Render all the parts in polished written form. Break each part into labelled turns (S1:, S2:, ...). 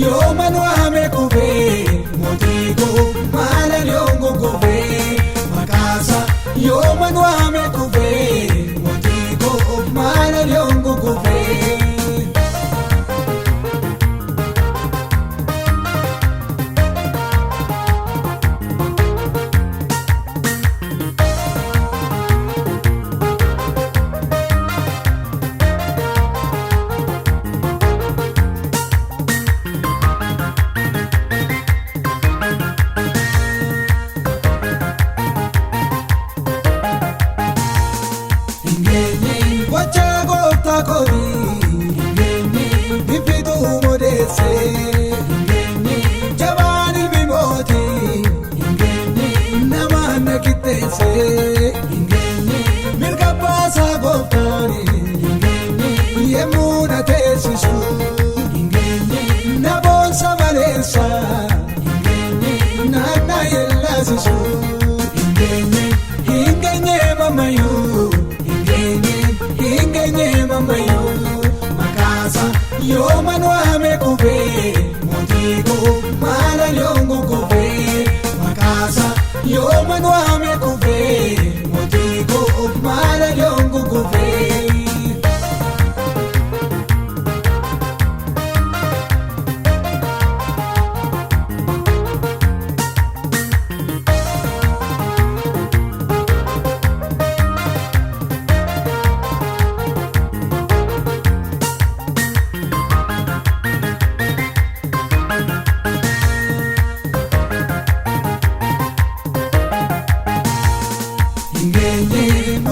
S1: yooma nu hame qubee mootii koo maala lyoongo gubee makaasa yooma nu hame qubee mootii koo maala lyoongo gubee. Jabaan ilmi mootii nama na qixxeessee mirga baasaa gooftaan yemmuu na teessisu na boonsa maleessa naanna yellaasisu hin geenye mammayyuu hin geenye mammayyuu makaasa yooma nu hame qubee mootii koo maala lyoongo gubee makaasa yooma nu hame qubee mootii koo maala lyoongo gubee.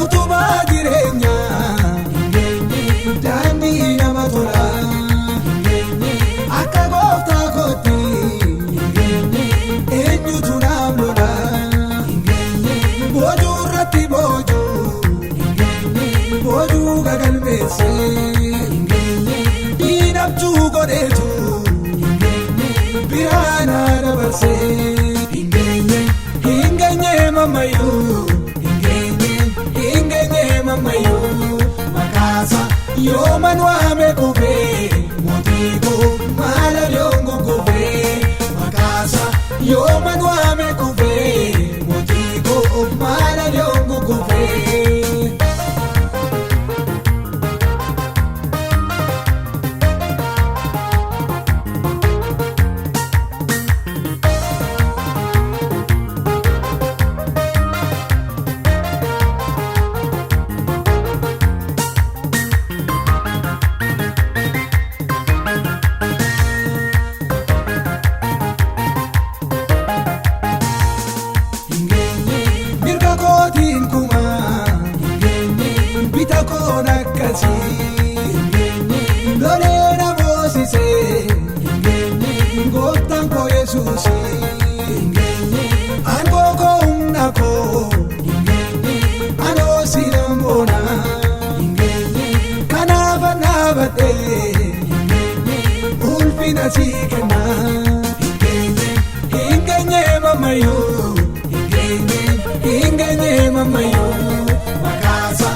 S1: Utubaa jireenyaa daandii nama tolaa akka gooftaa kootti eenyutu naaf lolaa boojuu irratti boojuu gagalmeessee diinabjuu godheetu biraana dabarsee hin geenye mammayyuu. Mammayyuu makaasa yooma nu hame qubee mootii koo maala lyoongo gubee makaasa yooma nu hame qubee mootii koo maala lyoongo gubee. Lolee na boosisee gooftaan koo Yesuusii aangoo koo humna koo anoo si lamboona kanaaf dhaabadhee ulfina sii kenna hin geenye mammayyuu hin geenye mammayyuu makaasa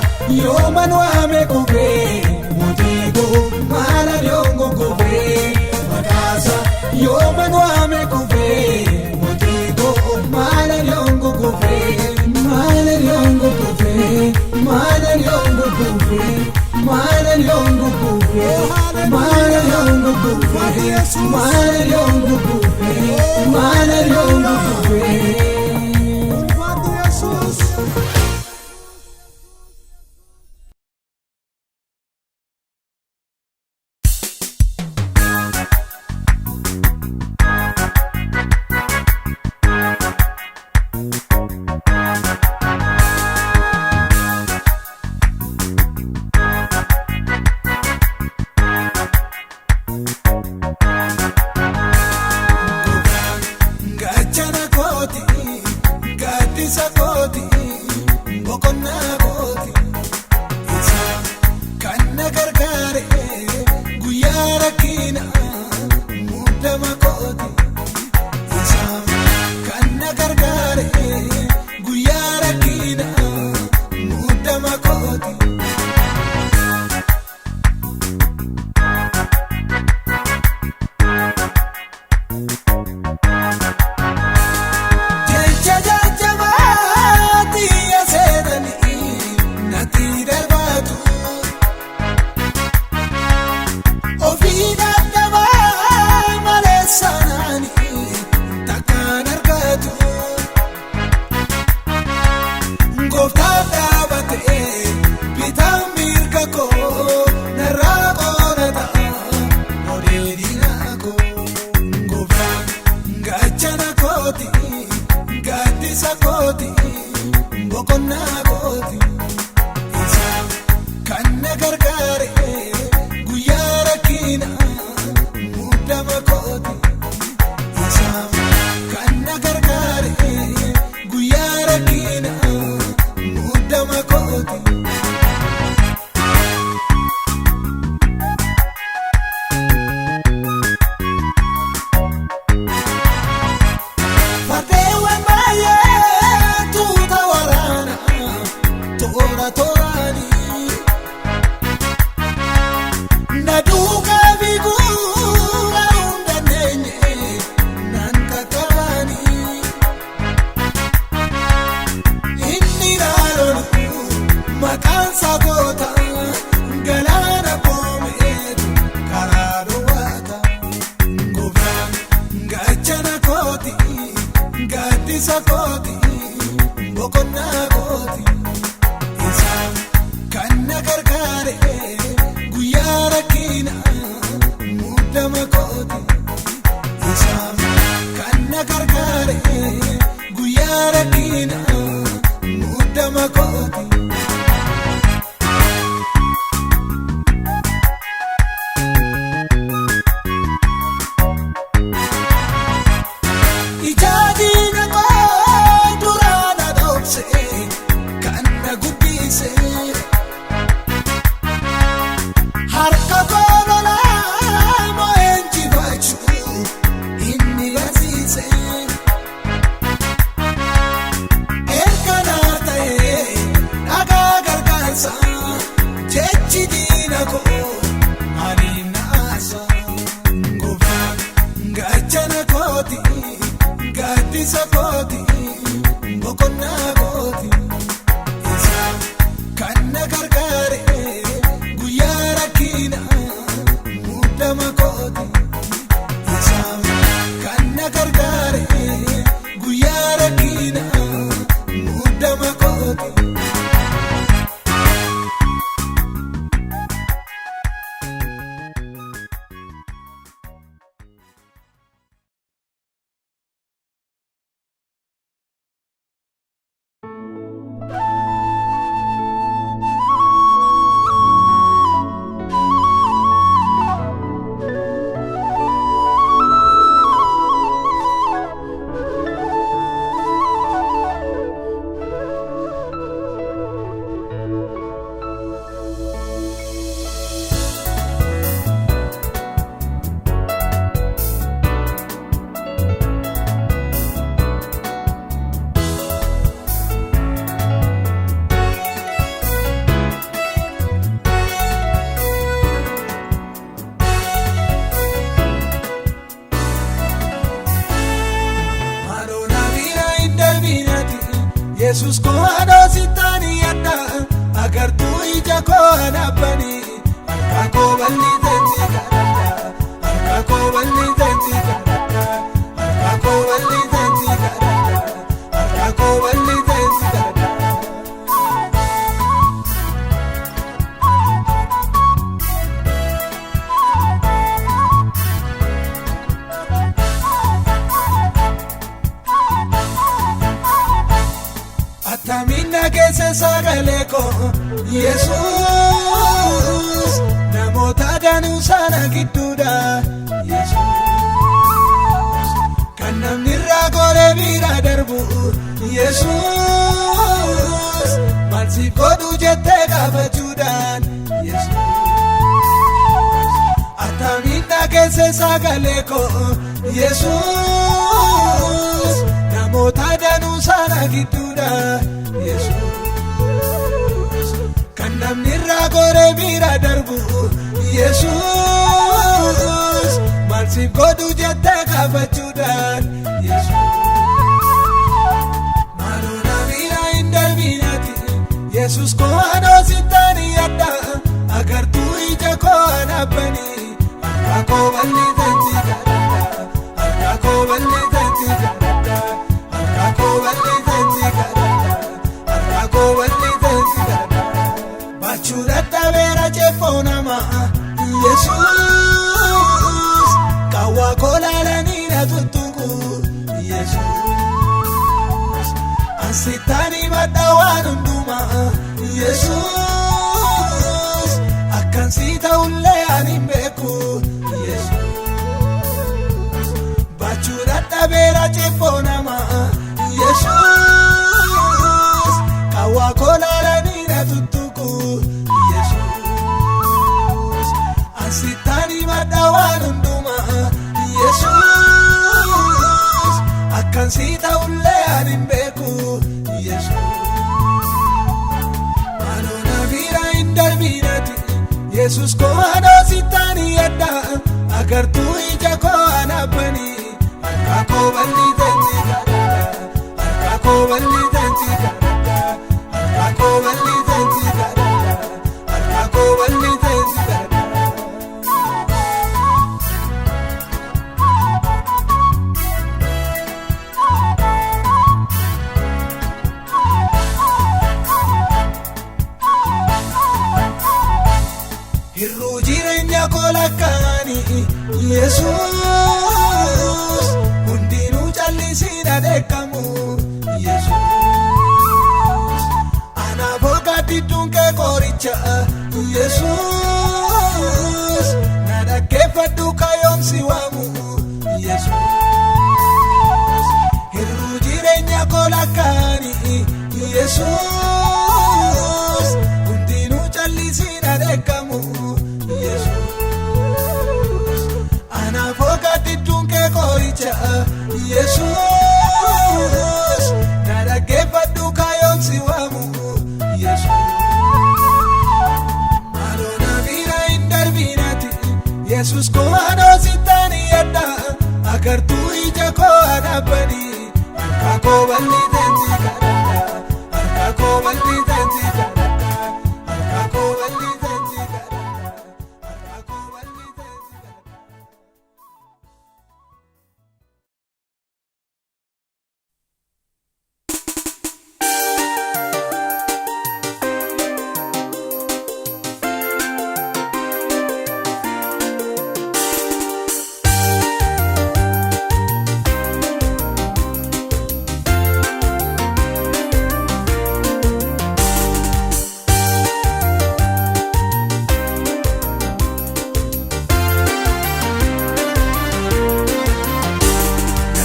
S1: yooma nu hame qubee mootii koo maala lyoongo gubee makaasa yooma nu hame qubee mootii koo maala lyoongo gubee maala lyoongo gubee maala lyoongo gubee maala lyoongo gubee maala lyoongo gubee maala lyoongo gubee maala lyoongo gubee. Gachana kooti Gaaddisa kooti boqonnaa kooti isaan kan na gargaare guyyaa rakkinaa muddama kooti isaan kan na gargaare guyyaa rakkinaa muddama kooti. Gaaddisa kooti boqonnaa kooti isaan kan na gargaare guyyaa rakkinaa muddama kooti isaan kan na gargaare guyyaa rakkinaa muddama kooti. Yesus koo haadhoo sittaanii yadda agartuu ija koo hanabbanii harka koo bal'iteetti kadhadha harka koo bal'iteetti kadhadha harka koo bal'iteetti kadhadha harka koo bal'iteetti kadhadha. Tamina keessa sagalee koo Yesuus namoota danuu sana gidduudha Yesuus kan namni irraa goree bira darbu Yesuus maal godhu jettee gaafachuudhaan Yesuus tamina keessa sagalee koo Yesuus namoota danuu sana gidduudha Yesuus kan namni irraa goree bira darbu Yesuus maal godhu jettee gaafachuudhaan Yesuus maaloo na bira hin darbinati Yesuus koo haadhoo sittaanii yadda agartuu ija koo hanabbanii harka koo bal'iteetti kadhadha harka koo bal'iteetti kadhadha harka koo bal'iteetti kadhadha. Bachuudhatta beera ceeffoo namaa Yesuus qawwaa koo laalanii na tuttuqu Yesuus ansittaanii madda waan hundumaa Yesuus akkan sii ta'ullee ani hin beeku Yesuus bachuudhatta beera ceeffoo namaa Yesuus qawwaa koo laalanii na tuttuqu Yesuus ansittaanii madda waan hundumaa Yesuus akkan sii ta'ullee ani hin beeku Yesuus maaloo na bira hin darbinati Yesuus koo haadhoo sittaanii yadda agartuu ija koo hanabbanii harka koo bal'iteetti kadhadha harka koo bal'iteetti kadhadha harka koo bal'iteetti kadhadha harka koo bal'iteetti kadhadha. Yesuus hundinuu callisina deekamu Yesuus anaaf olkaatidduun kee qoricha Yesuus na dhaggeeffadhu kayoomsi waamu Yesuus hir'uu jireenya kolakkaani Yesuus hundinuu callisina deekamu Yesuus anaaf olkaatidduun kee qoricha Yesuus na dhaggeeffadhu kayoomsi waamu Yesuus maaloo bira hin darbinati Yesuus kowaanoo sittaani yadda agartuu ija koo adaabbani harka koo bal'iteetti kadhadha harka koo bal'iteetti kadhadha harka koo bal'iteetti kadhadha harka koo bal'iteetti kadhadha.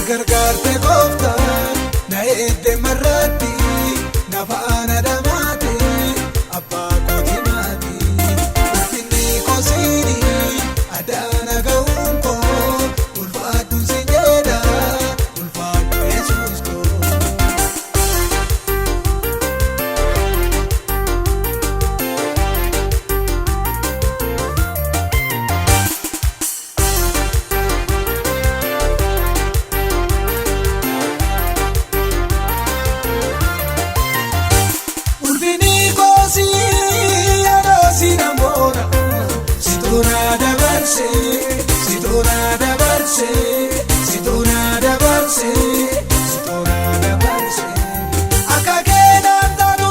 S1: Gargaarte gooftaa na eedde marratti na faana dhamaate abbaa kooti maati ulfinni kosiini adaana ga'uun koo ulfaadhu si jedha ulfaadhu Yesuus koo. Sitona dabarse, sitona dabarse, sitona dabarse. Akakena tanu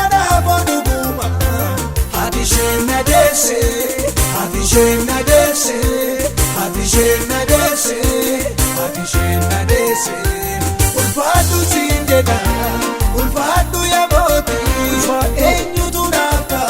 S1: anabodu buma. Hati shena dese, hati shena dese, hati shena dese, hati shena dese. Ulfaatu sindeda, ulfaatu yaboti, enyutu nafta.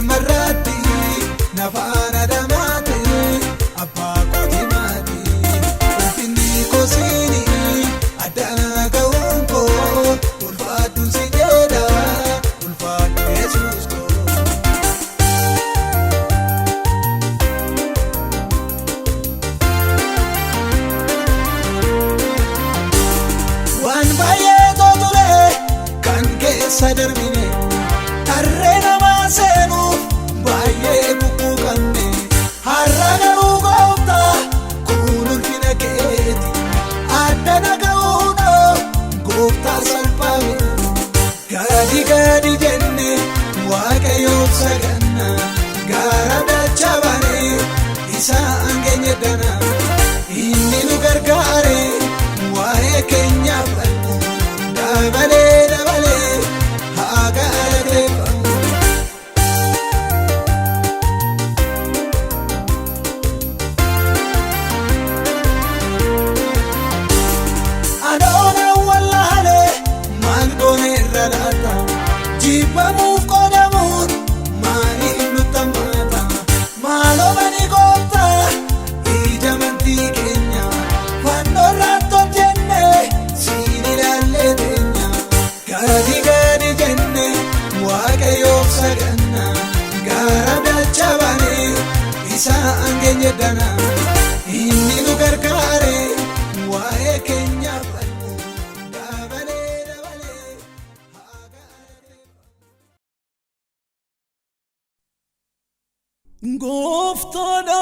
S1: Marratti na faana dhamaate abbaa kooti maati ulfinni kosiini adaana ga'uun koo ulfaadhu si jedha ulfaadhu Yesuus koo. Waan baay'ee ture kan keessa darbine tarree namaa seenuuf baay'ee buqqaanne har'a garuu gooftaa kun ulfina keeti adda dhaga'uudhoo gooftaa salphame gadi gadi jenne waaqayyoof saganna gaara dachaa baanee isaan keenya dana inni nu gargaare waa'ee keenyaaf falmu dabalee dabalee haa galateeffamu. Adoona wallaalee maal goone irra laata jibbamuuf qoodamuun maaliif nutti hammaata maaloo mani gooftaa ija amantii keenya. dana inni nu gargaare waa'ee keenyaaf falmu dabalee dabalee haa galateeffamu. Gooftaadha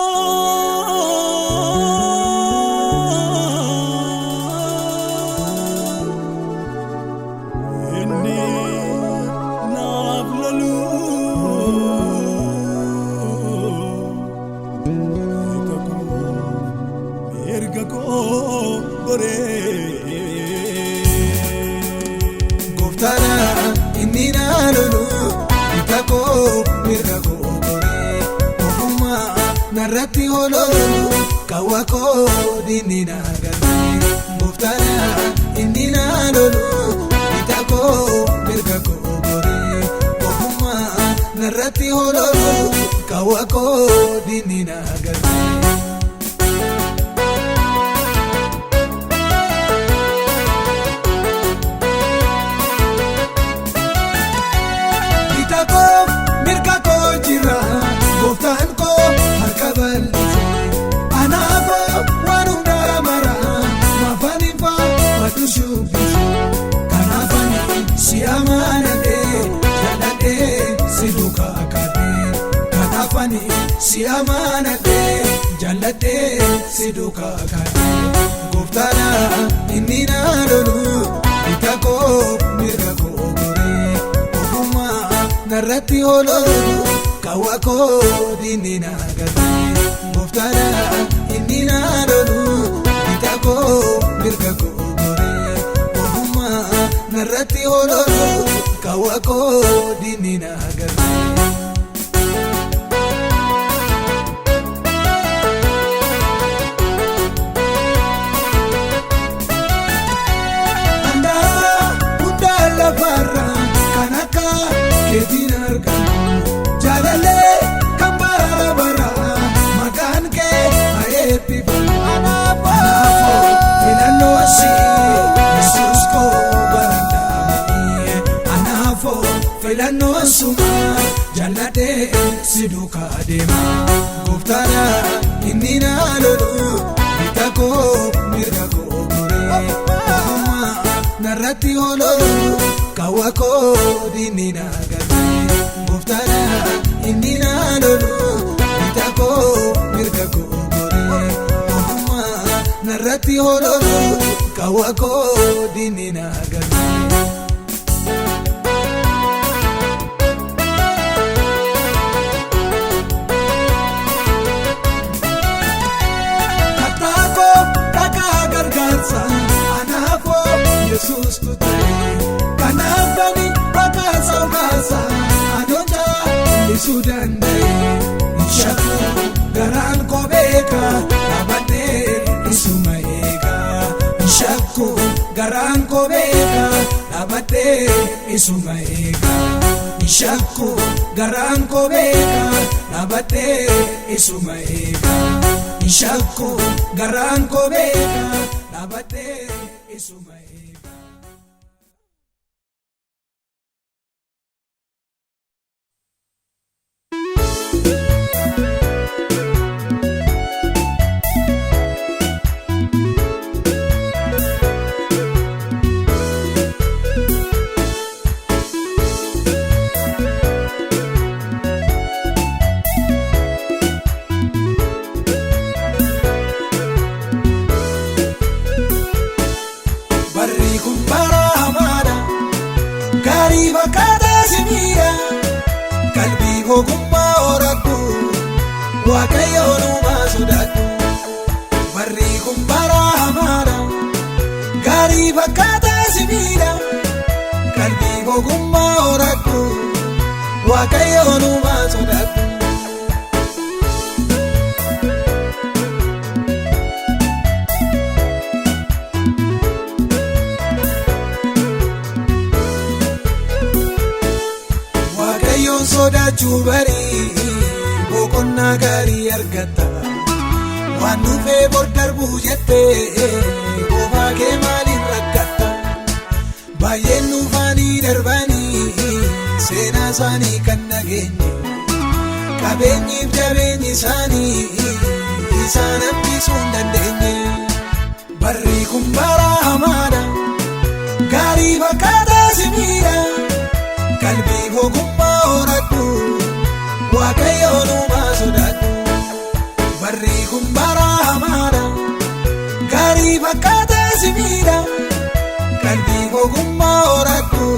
S1: inni naaf lolu erga koo goree. Gooftaadha inni naaf lolu erga koo goree. Narratti hololu kawa koo dinni na gargaare. Gooftaadha inni na lolu bita koo mirga koo goree. Ogummaa narratti hololu kawa koo dinni na gargaare. Bita koo mirga koo jira gooftaan koo harka bal'isee anaafoo waan hundaa mara maafaniifaa matu shubbisee kanaafani si amaanadhee jaalladhee si duukaa kaadhee kanaafani si amaanadhee jaalladhee si duukaa kaadhee. Gooftaadha inni na lolu bita koo mirga koo goree. Ogummaa narratti hololu kawa koo dinni na gargaare. Gooftaadha inni na lolu bita koo mirga koo goree. Ogummaa narratti hololu kawa koo dinni na gargaare. Andaa hundaa lafarra kan akka keetiin argamu. Jalalee kan bara bara maqaan kee haa eebbifamu. Anaafoo filannoo si Yesuus koo barataanii. Anaafoo filannoo suma jaalladhee si duukaa deema. Gooftaadha inni na lolu bita koo mirga koo goree. Ogummaa narratti hololu kawa koo dinni na gargaare. Gooftaadha inni na lolu bita koo mirga koo goree. Ogummaa narratti hololu kawa koo dinni na gargaare. Kattaa koo dhagaa gargaarsa anaafoo Yesuus tutee kanaafani maqaasa ogaasa adoota lisuu danda'e. Ishaquu garaan koo beeka dhaabadhee isuma eega. Ishaquu garaan koo beeka dhaabadhee isuma eega. Ishaquu garaan koo beeka dhaabadhee isuma eega. Ishaquu garaan koo beeka dhaabadhee isuma eega. Ogummaa horadhu Waaqayyoon uumaa sodaadhu. Barri kun bara hamaadha gaarii fakkaataa sibiila. Qalbii ogummaa horadhu Waaqayyoon uumaa sodaadhu. Sodaachuu barii boqonnaa gaarii argatta. Waan dhufee bordarbuu jettee qofaa kee maaliin rakkatta. Baay'een dhufaanii darbanii seenaa isaanii kan nageenye. Qabeenyiif jabeenyi isaanii isaan hambisuu hin dandeenye. Barri kun bara hamaadha, gaarii fakkaataa si miidha. Qalbii ogummaa horadhu, Waaqayyoon uumaa sodaadhu. Barri kun bara hamaadha, gaarii fakkaataa si miidha. Qalbii ogummaa horadhu,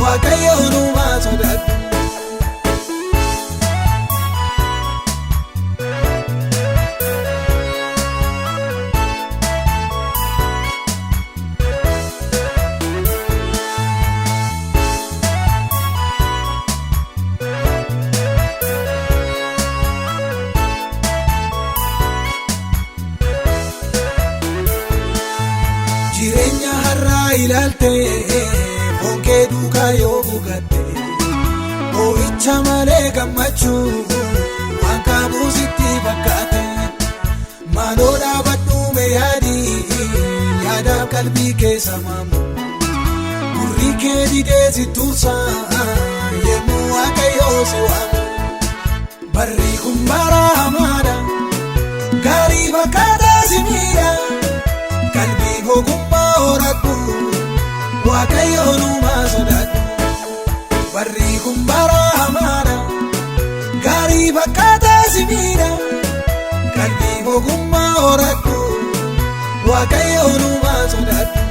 S1: Waaqayyoon uumaa sodaadhu. Jireenya har'aa ilaaltee bonkee duukaa yoo buugatte, boo'icha malee gammachuu waan qabu sitti fakkaate. Maaloo dhaabadhuume yaadaaf qalbii keessa maamu. Gurri kee didee si tursaa yemmuu Waaqayyoo si waamu. Barri kun bara hamaadha, gaarii fakkaataa si miidha. Qalbii ogummaa horadhu, Waaqayyoon uumaa sodaadhu. Barri kun bara hamaadha, gaarii fakkaataa si miidha. Qalbii ogummaa horadhu, Waaqayyoon uumaa sodaadhu.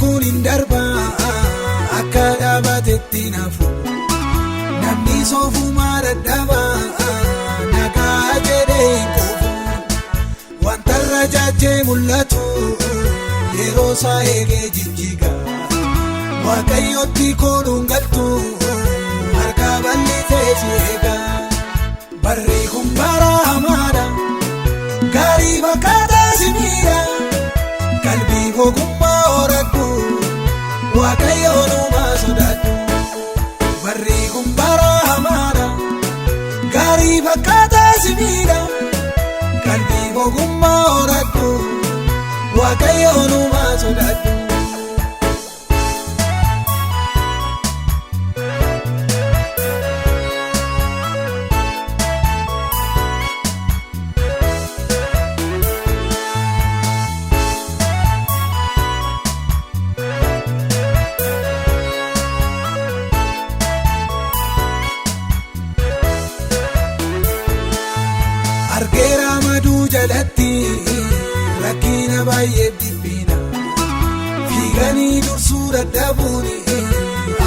S1: Kun hin darbaa akka dhaabatetti naafu. Namni soofumaa dadhabaa nagaa jedhee hin quufu. Wanta irra jaajee mul'atu yeroo isaa eegee jijjiiga. Waaqayyootti kooluun galtu harka bal'isee si eega. Barri kun bara hamaadha, gaarii fakkaataa si miidha. Qalbii ogummaa horadhu, Waaqayyoon uumaa sodaadhu. Barri kun bara hamaadha, gaarii fakkaataa si miidha. Qalbii ogummaa horadhu, Waaqayyoon uumaa sodaadhu. Argeera maduu jalatti rakkina baay'ee dhiphina. Fiiganii dursuu dadhabuun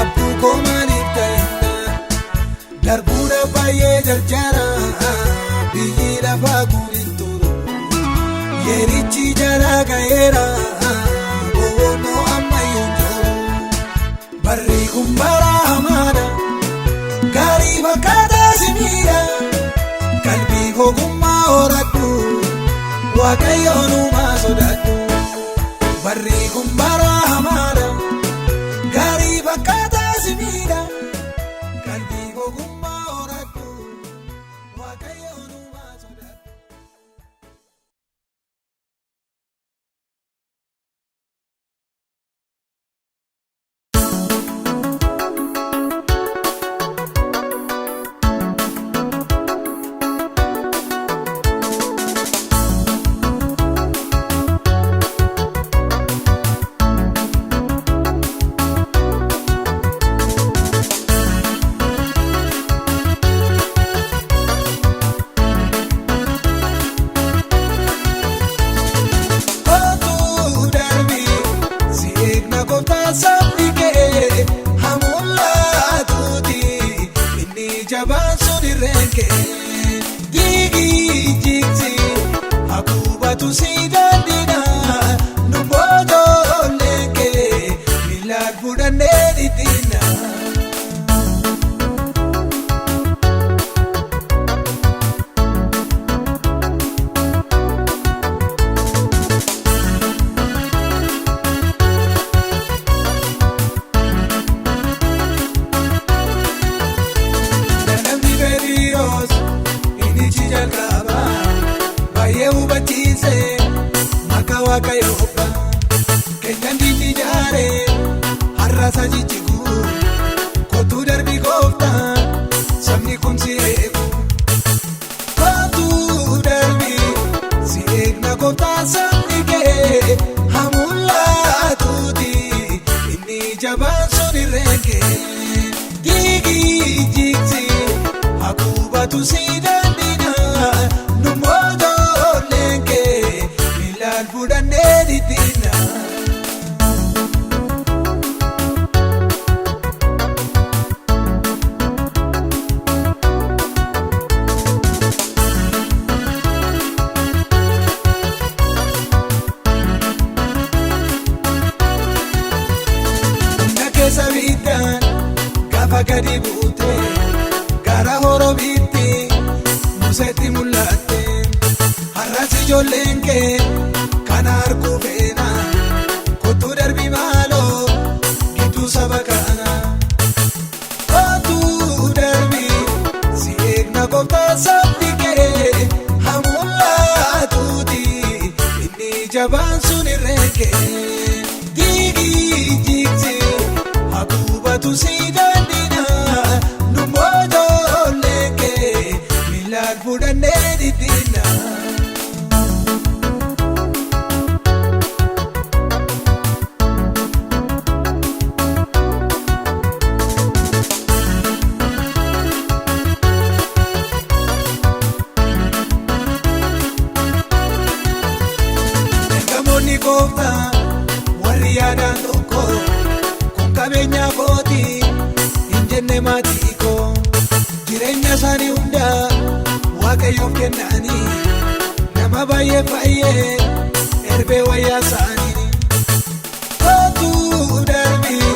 S1: abbuu koo maaliif ta'inna. Darbuudha baay'ee jarjara, biyyi lafaa kun hin turu. Yeerichi jalaa ga'eera, boonoo ammayyuu hin jiru. Barri kun bara hamaadha, gaarii fakkaataa si miidha. Qalbii ogummaa horadhu, Waaqayyoon uumaa sodaadhu. Barri kun bara hamaadha, gaarii fakkaataa si miidha. Qalbii ogummaa horadhu, Waaqayyoon uumaa sodaadhu. Tu si dandina no bodo leke milad budane ditina. Danam di bediros ini cijal kaba baye ubati se makaasa jijjigu kottuu darbii gooftaa sabni kun si eegu. Kottuu darbii si eegna gooftaa sabni kee hamullaatuuti inni jabaan sun irreen diigii jigsi haguubatu si dandina nummootolleen kee miilaan fudhannee dhidhiina. Sabiidhaan gaafa gadi buute gara horobiitti museetti mul'atte har'as ijoolleen kee kana arguu feena kottuu darbii maaloo gidduu saba kana. Kottuu darbii si eegna gooftaa sabni kee hamullaatuuti inni jabaan sun irreen kee diigii jigsi haguubatu si dandina nummootolleen kee miilaan fudhannee dhidhiina. Ergamoonni gooftaa warri yaadaan tokko qabeenya kooti hin jenne maatii koo jireenya isaanii hundaa waaqayyoof kennanii nama baay'ee fayyee erbee wayyaa isaanii. Kottuu darbii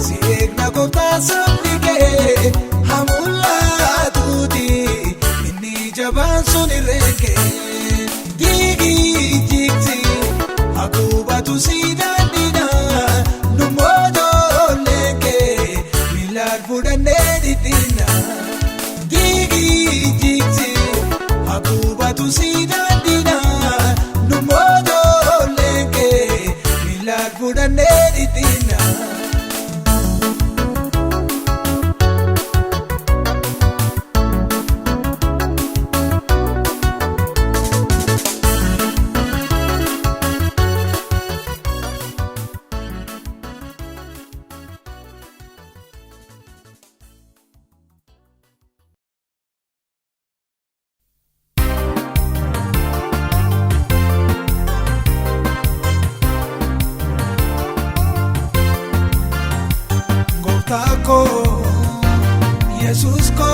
S1: si eegna gooftaa sabni kee hamullaatuuti inni jabaan sun irreen kee diigii jigsi haguubatu si dandina nummootolleen kee miilaan fudhannee dhidhiina. Diigii jigsi haguubatu si dandina nummootolleen kee miilaan fudhannee dhidhiina. Tako Yesus ko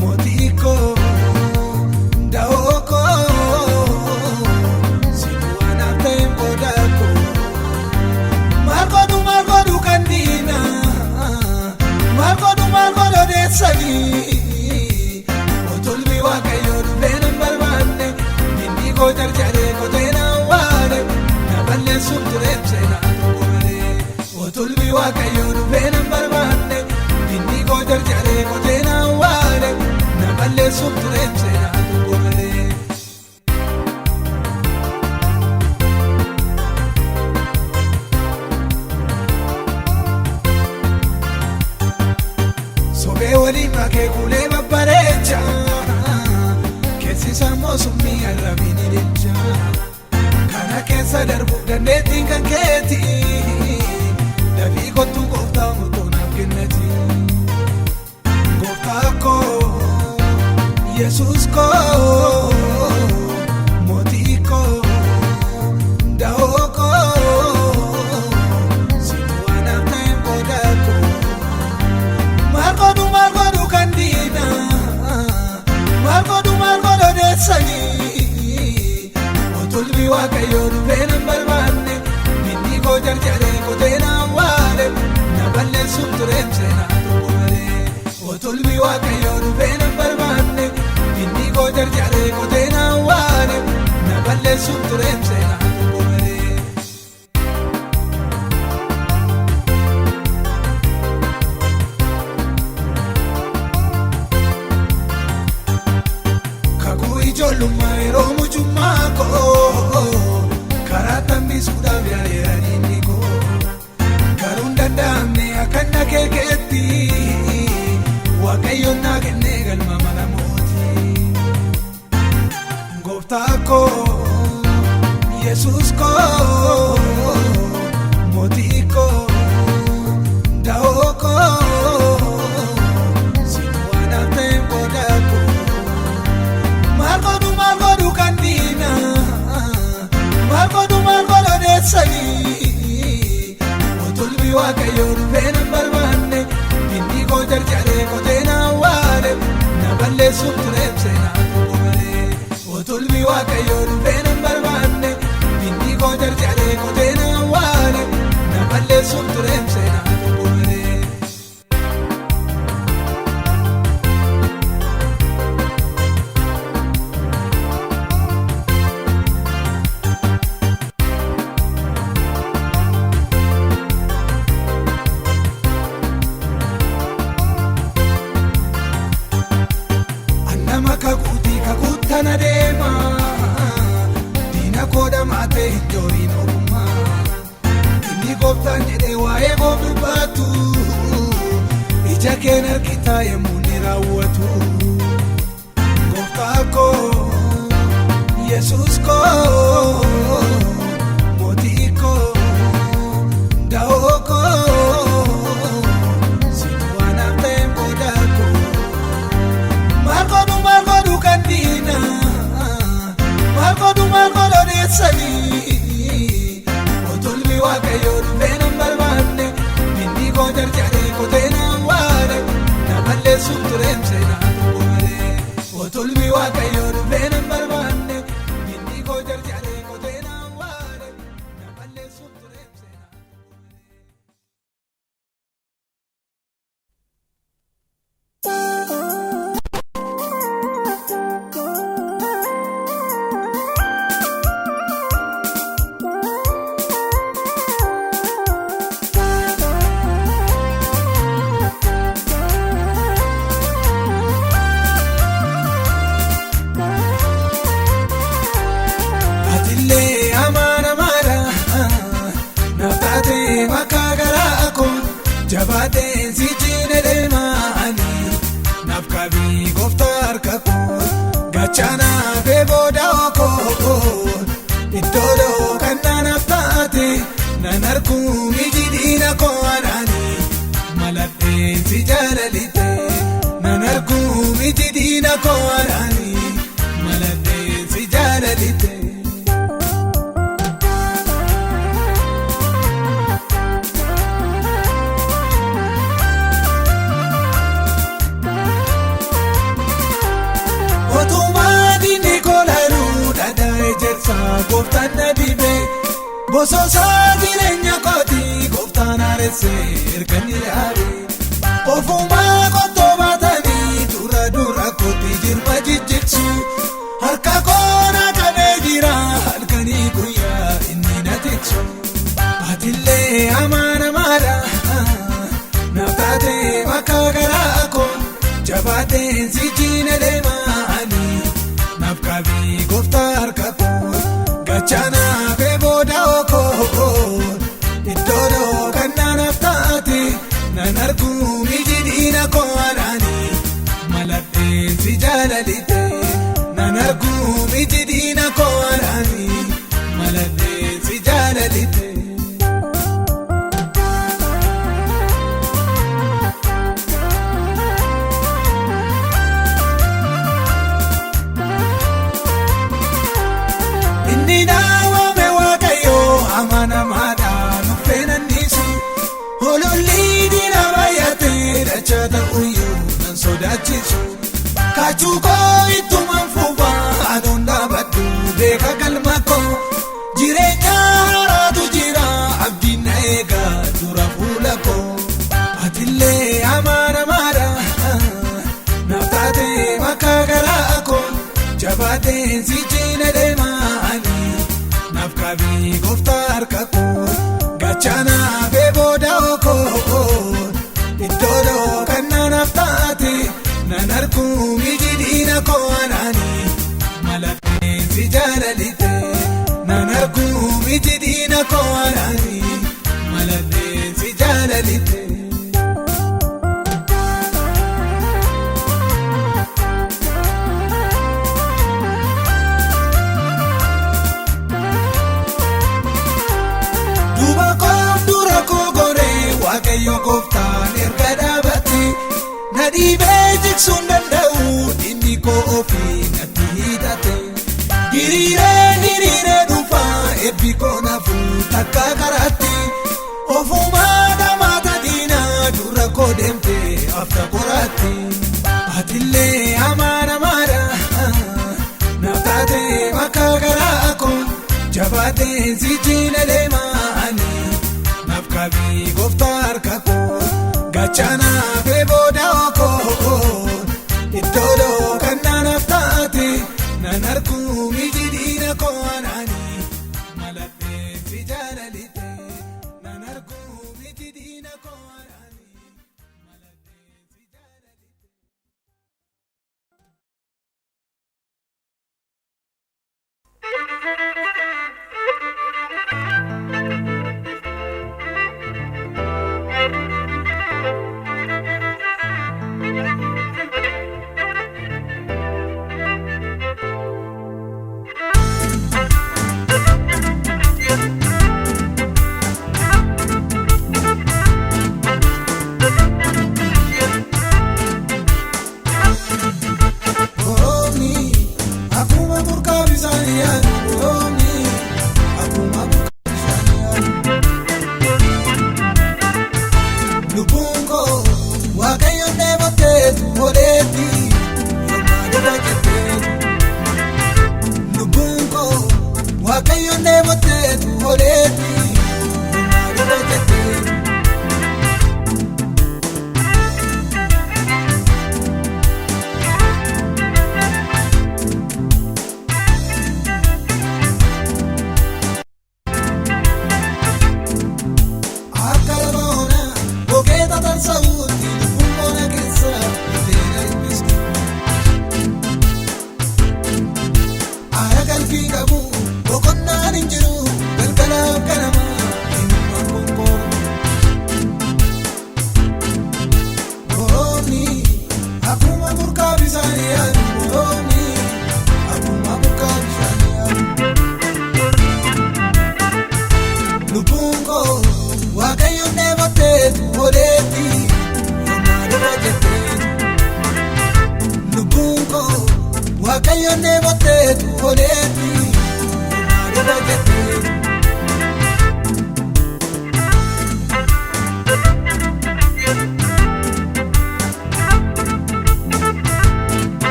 S1: mootii ko da'oo ko situ anaaf ta'een booda ko maal godhu kan diina maal godhu odeessanii otolmi waaqayyoo dhufee nan barbaanne inni koo jarjaree kotee na waane na balleessuuf tureef seenaa tokko malee. Otolmi waaqayyoo dhufee nan barbaanne inni koo jarjaree kotee na waane na balleessuuf tureef seenaa tokko malee. Sobee waliin makee kuulee babbareecha keessi sammuu summii arrabni ni deecha kana keessa darbuuf dandeettiin kan keeti. Dafii kottuu gooftaa murtoo naaf kennati. Gooftaa koo Yesus koo mootii koo da'oo koo situ anaaf ta'een booda koo maal godhu kan diina maal godhu odeessanii otolmi waaqayyoo dhufee nan barbaanne inni koo jarjaree kotee na waane na balleessuuf tureef seenaa tokko malee. Otolmi waaqayyoo dhufee nan barbaanne inni koo jarjaree kotee na waane na balleessuuf tureef seenaa tokko malee. ijoollummaa yeroo mucummaa koo karaa tambisuudhaaf yaaleera inni koo waaqayyoo dhufee nan barbaanne inni koo jarjaree kotee na awwaale na balleessuuf tureef seenaa tokko malee. Otulmi waaqayyoo dhufee nan barbaanne inni koo jarjaree kotee na awwaale na balleessuuf tureef seenaa tokko malee. Kakutana deema diina kooda maatee ijooriin oolmaa inni gooftaan jedhee waa'ee koo dubbatu ija keen argitaa yemmuu ni raawwatu. Gooftaa koo Yesuus koo mootii koo da'oo koo siin waan hafteen booda koo Margodu kandina Margodu deessanii otulmi waaqayyoo dhufee nan barbaanne inni koo jarjaree kotee na awwaale na balleessuuf tureef seenaa tokko malee. Otulmi waaqayyoo dhufee nan barbaanne inni koo jarjaree kotee na awwaale na balleessuuf tureef seenaa tokko malee. Jabaatee si cina deemaanii naaf qabii gooftaa harka koo gaachana fee booda okoo iddoo kan naaf taate nan arguu miti diina koo anaanii maladhee si jaalalite nan arguu miti diina koo anaanii maladhee si jaalalite. Gooftaan na dhibe bosoosa jireenya kooti gooftaan haaressee erganii yaade ofumaa qottoo baatanii dura kooti jirma jijjigsu harka koona qabee jira halkanii guyyaa inni na tiksu. Atillee amaanamaadha naaf taatee bakka garaa koo jabaatee si cina deemaanii naaf qabii gooftaa harka koo. Gaachana fee booda okoo iddoo kan naaf taate nan arguu miti diina koo anaanii maladhee si jaalalite nan arguu miti diina koo anaanii maladhee si jaalalite. Naawame waaqayyoo amanamaadhaan dhufee nan dhiisu hololli diina baay'atee dachaa ta'uyyuu nan sodaachisu. Kaachuu koo ittuman fuufaa aduun dhaabadhu beeka galma koo jireenya haaraatu jira abdiin na eegaa dura fuula koo. Atillee amanamaadhaan naaf taatee bakka garaa koo jabaatee si cina deemaanii naaf qabii gooftaa harka koo gaachana fee booda okoo iddoo kan naaf taate nan arguu miti diina koo anaanii maladhee si jaalalite nan arguu miti diina koo anaanii maladhee si jaalalite. Waaqayyo gooftaan erga dhaabate na dhiibee jigsuun danda'u inni koo ofii natti hidhate hiriiree dhuunfaa eebbi koo naafuu takka karaatti ofumaa nama si jina deemaani naaf qabii gooftaa harka koo gachana fee booda koo iddoo kan naaf taate nan arguu miti diina koo anaani malatee si jaalalite nan arguu miti diina koo anaani malatee si jaalalite.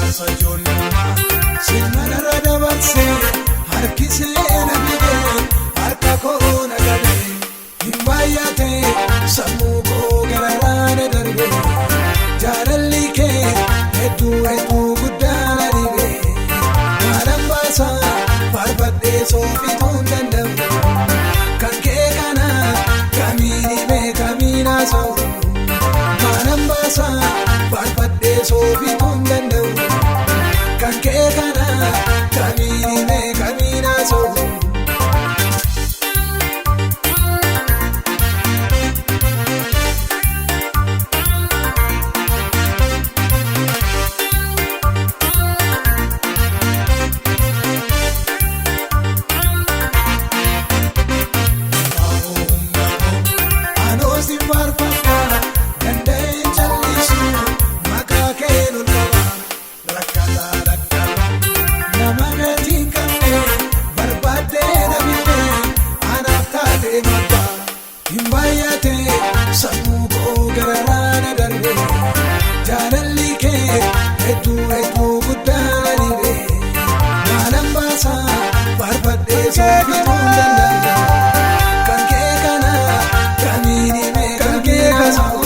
S1: Aarsa ijoollummaa sirnarra dabarsee harkisee na fidee harka koo na qabee hin baay'atee sammuu koo gararraa na darbee jaalalli kee hedduu guddaa na dhibee maalan baasaa faarfadhee soofituu hin danda'u kan kee kana kamiin himee kamiin haasa'u maalan baasaa faarfadhee soofituu hin danda'u kan kee kana kamiin himee kamiin haasa'u. Sammuu koo gararraa na darbee jaalalli kee hedduu guddaa na dhibee maalan baasaa faarfadhee soofituu hin danda'u kan kee kana kamiin himee kamiin haasa'u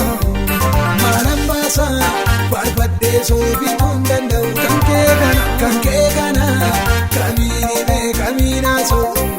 S1: maalan baasaa faarfadhee soofituu hin danda'u kan kee kana kamiin himee kamiin haasa'u.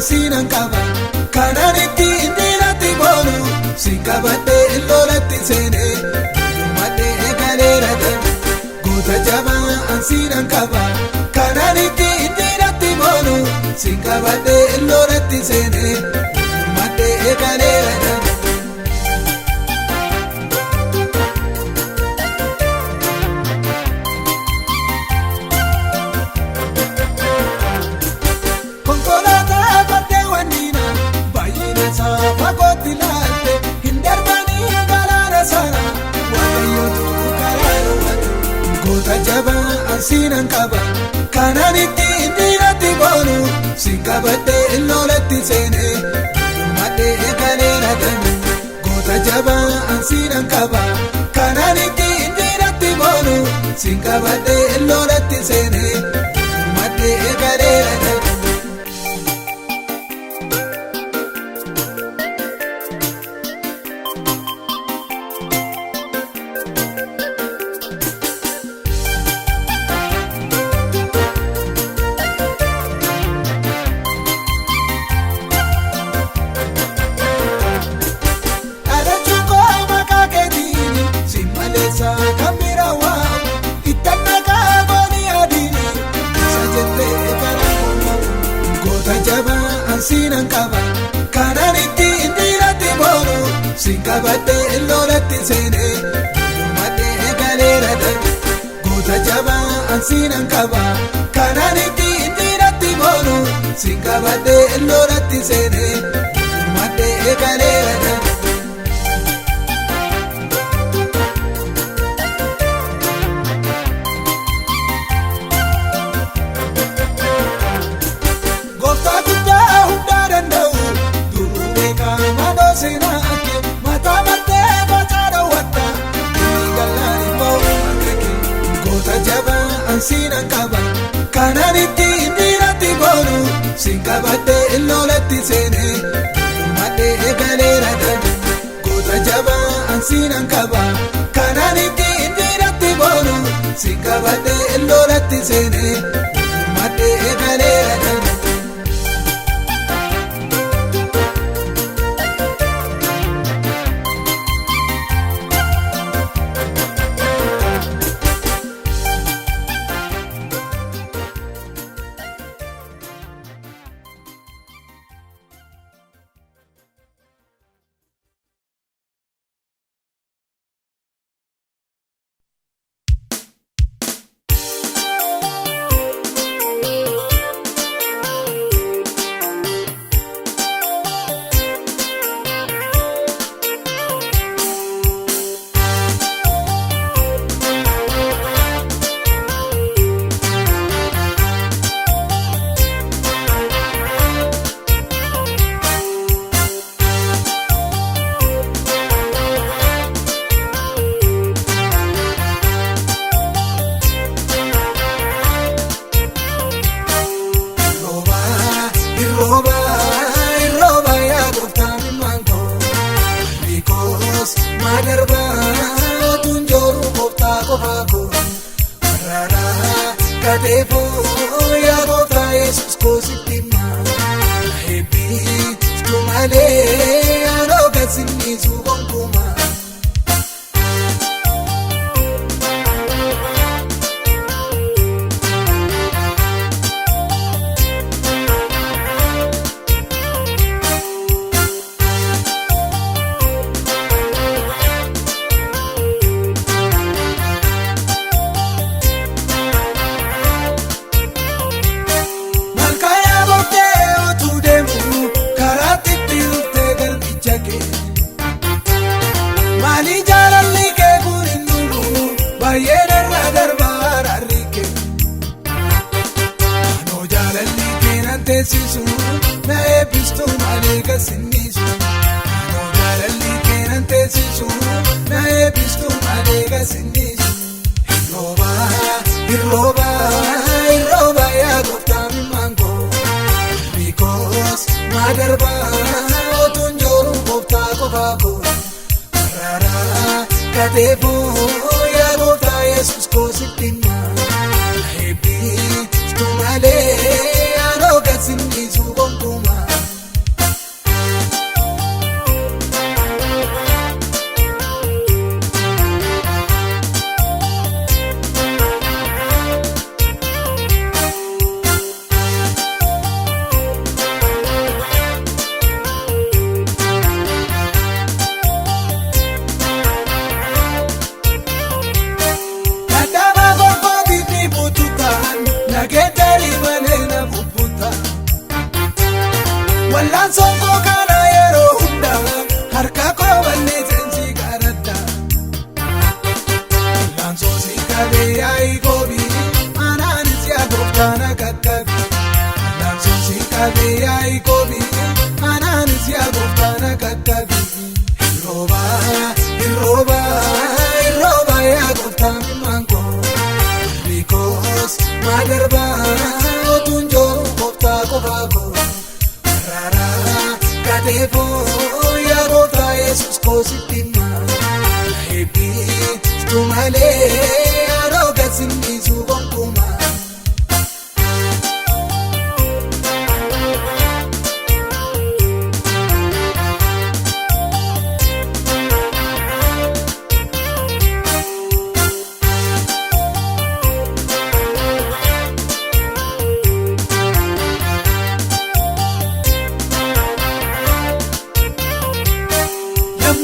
S1: Sinan qaba kanaan ittiin dhiiratti boonu si qabadhee lolatti seenee madhee galeera deemu goota jabaan sinan qaba kanaan ittiin dhiiratti boonu si qabadhee lolatti seenee madhee galeera deemu. Fagootti laalte hin darbanii galaana sana waaqayyootu karaa dhowwatu goota jabaan sinan qaba kanaan ittiin dhiiratti boonu si qabadhee lolatti seenee madhee galeera deemu goota jabaan sinan qaba kanaan ittiin dhiiratti boonu si qabadhee lolatti seenee madhee galeera deemu. Sinan qaba kanaan ittiin dhiiratti boonu si qabadhee lolatti seenee madhee galeera deemu goota jabaan sinan qaba kanaan ittiin dhiiratti boonu si qabadhee lolatti seenee madhee galeera deemu. Sinan qaba kanaan ittiin dhiiratti boonu si qabadhee lolatti seenee madhee galeera deemu goota jabaan sinan qaba kanaan ittiin dhiiratti boonu si qabadhee lolatti seenee madhee galeera deemu. kadeefoo yaa gooftaa Yesuus koo sitti himaa na eebbistu malee anoo gad sinniisu gonkumaa. Maali jaalalli kee kun hin dhumuu baay'ee darbaa darbaa rarrike anoo jaalalli kee nan teessisu na eebbistu malee gad sinniisu anoo jaalalli kee nan teessisu na eebbistu malee gad sinniisu irrooba yaa gooftaa mimmaan koo bikoos maa darbaa otuun jooru gooftaa qofaa koo. Kadeefoo yaa gooftaa Yesuus koo sitti himaa na eebbistu malee anoo gad sinniisu gonkumaa. Wallaan sonkoo kana yeroo hundaa harka koo balleessensi garadda wallaan soosii qabee yaa'ii goobii anaanis yaa gooftaa na kakkabi wallaan soosii qabee yaa'ii goobii anaanis yaa gooftaa na kakkabi irrooba yaa gooftaa mimmaan koo bikoos maa darbaa otuun jooru gooftaa qofaa koo. Kadeefoo yaa gooftaa Yesuus koo sitti himaa na eebbistu malee anoo gad sinniisu gonkumaa.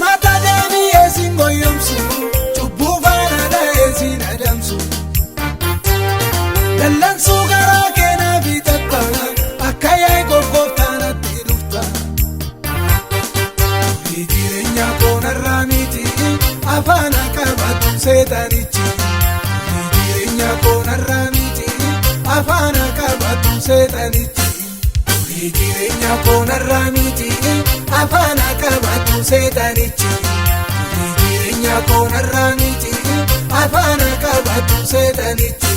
S1: Mata deebi'ee siin goyyomsu cubbuu faana dha'ee siin adamsu dallansuu garaa keenaa fi takka akka yaa'ii gooftaa natti dhufta durii jireenya koo narraa miti afaan qabatu seexanichi durii jireenya koo narraa miti afaan qabatu seexanichi durii jireenya koo narraa miti afaan qabatu seexanichi durii jireenya koo narraa miti afaan qabatu seexanichi.